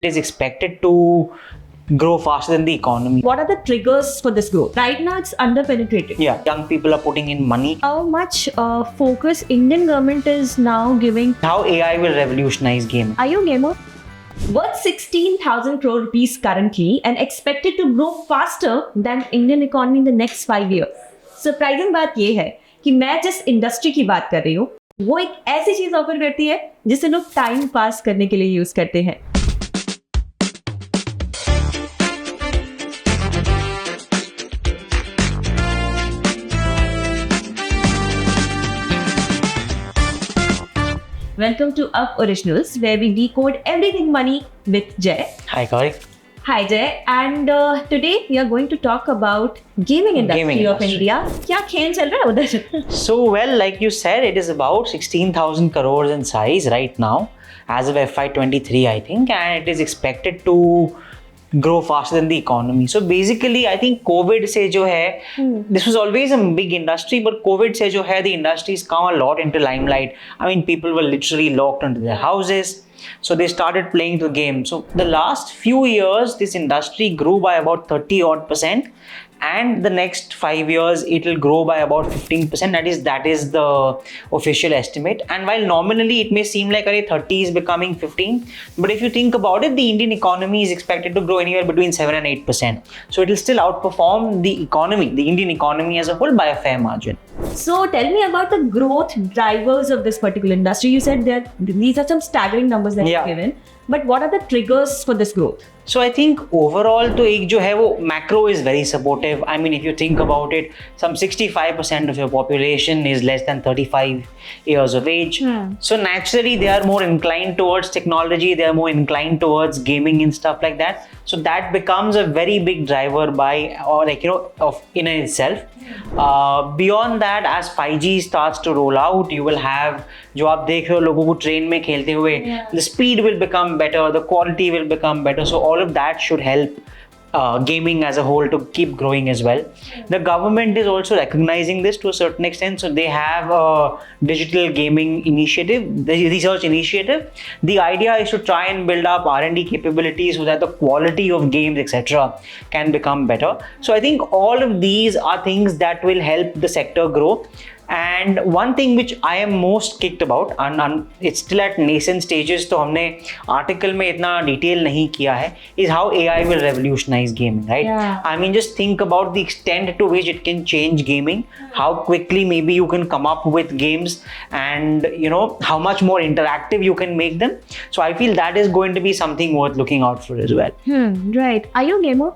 is expected to grow faster than the economy. What are the triggers for this growth? Right now, it's underpenetrated. Yeah, young people are putting in money. How much focus Indian government is now giving? How AI will revolutionize gaming. Are you a gamer? Worth 16,000 crore rupees currently and expected to grow faster than Indian economy in the next 5 years. Surprising बात ये है कि मैं जिस industry की बात कर रही हूँ वो एक ऐसी चीज ऑफर करती है जिसे लोग टाइम पास करने के लिए यूज करते हैं. Welcome to Up Originals, where we decode everything money with Jay. Hi, Gauri. Hi Jay, and today we are going to talk about gaming industry of India. क्या खेल चल रहा है उधर? So, well, like you said, it is about 16,000 crores in size right now, as of FY23, I think, and it is expected to grow faster than the economy. So basically, I think COVID से जो है, this was always a big industry, but COVID से जो है, the industry's come a lot into limelight. I mean, people were literally locked into their houses. So they started playing the game. So the last few years, this industry grew by about 30% odd, and the next 5 years it will grow by about 15%. That is the official estimate. And while nominally it may seem like 30 is becoming 15, but if you think about it, the Indian economy is expected to grow anywhere between 7 and 8%. So it will still outperform the economy, the Indian economy as a whole, by a fair margin. So tell me about the growth drivers of this particular industry. You said that these are some staggering numbers that you've given, but what are the triggers for this growth? So I think overall तो एक जो है वो macro is very supportive. I mean, if you think about it, some 65% of your population is less than 35 years of age. So naturally they are more inclined towards technology, they are more inclined towards gaming and stuff like that. So that becomes a very big driver of in itself. Beyond that, as 5G starts to roll out, you will have जो आप देख रहे हो लोगों को train में खेलते हुए, the speed will become better, the quality will become better. So all of that should help gaming as a whole to keep growing as well. The government is also recognizing this to a certain extent. So they have a digital gaming initiative, the research initiative. The idea is to try and build up R&D capabilities so that the quality of games, etc., can become better. So I think all of these are things that will help the sector grow. And one thing which I am most kicked about, and it's still at nascent stages, तो हमने article में इतना detail नहीं किया है, is how AI will revolutionize gaming, right? Yeah. I mean, just think about the extent to which it can change gaming, how quickly maybe you can come up with games, and how much more interactive you can make them. So I feel that is going to be something worth looking out for as well. Right. Are you a gamer?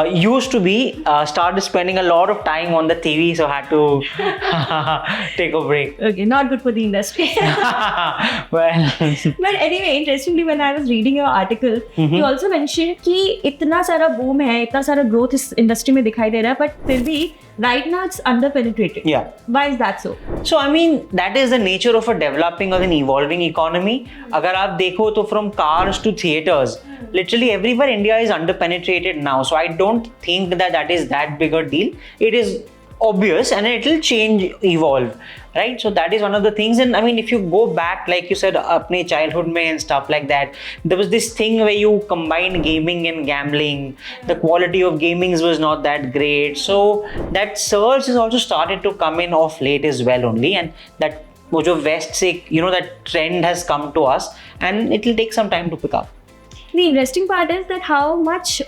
Used to be, started spending a lot of time on the TV, so had to take a break. Okay, not good for the industry. Well, But anyway, interestingly, when I was reading your article, you also mentioned कि इतना सारा boom है, इतना सारा growth इस industry में दिखाई दे रहा है, but फिर भी right now it's underpenetrated. Yeah. Why is that so? So I mean, that is the nature of a developing or an evolving economy. अगर आप देखो तो from cars to theaters, literally everywhere India is underpenetrated now. So I don't think that is that big a deal. It is obvious and it will change, evolve, right? So that is one of the things. And I mean, if you go back, like you said, apne childhood mein and stuff like that, there was this thing where you combine gaming and gambling. The quality of gamings was not that great. So that surge has also started to come in of late as well only. And that wo jo West se, that trend has come to us, and it will take some time to pick up. The interesting part is that how much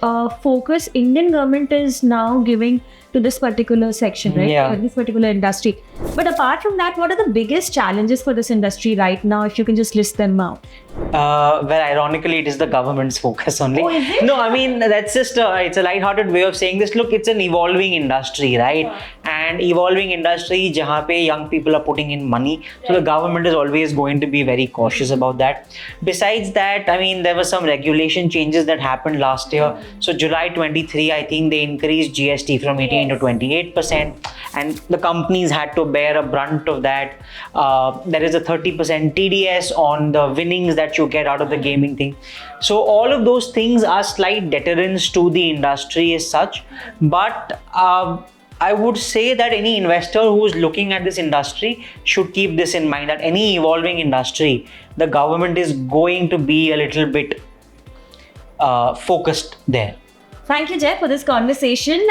focus Indian government is now giving to this particular section, right? Yeah. This particular industry. But apart from that, what are the biggest challenges for this industry right now, if you can just list them out? Well, ironically, it is the government's focus only. Oh, is it? No, I mean, that's just it's a light-hearted way of saying this. Look, it's an evolving industry, right? And evolving industry, jahan pe young people are putting in money. So the government is always going to be very cautious about that. Besides that, I mean, there were some regulation changes that happened last year. So July 23, I think they increased GST from 18 to 28%. And the companies had to bear a brunt of that. There is a 30% TDS on the winnings that you get out of the gaming thing. So all of those things are slight deterrents to the industry as such. But I would say that any investor who is looking at this industry should keep this in mind, that any evolving industry, the government is going to be a little bit focused there. Thank you जय for this conversation.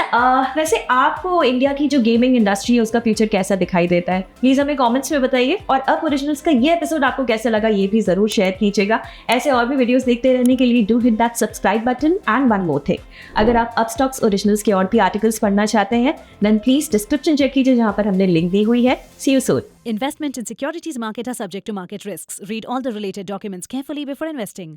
वैसे आपको India की जो gaming industry है उसका future कैसा दिखाई देता है, प्लीज हमें कमेंट्स में बताइए। और अप ओरिजिनल्स का ये एपिसोड आपको कैसा लगा ये भी जरूर शेयर कीजिएगा। ऐसे और भी वीडियोस देखते रहने के लिए do hit that subscribe button and one more thing, अगर आप अपस्टॉक्स ओरिजिनल्स के और भी आर्टिकल्स पढ़ना चाहते हैं देन प्लीज डिस्क्रिप्शन चेक कीजिए जहां पर हमने लिंक दी हुई है। See you soon. Investment in securities market are subject to market risks. Read all the related documents carefully before investing.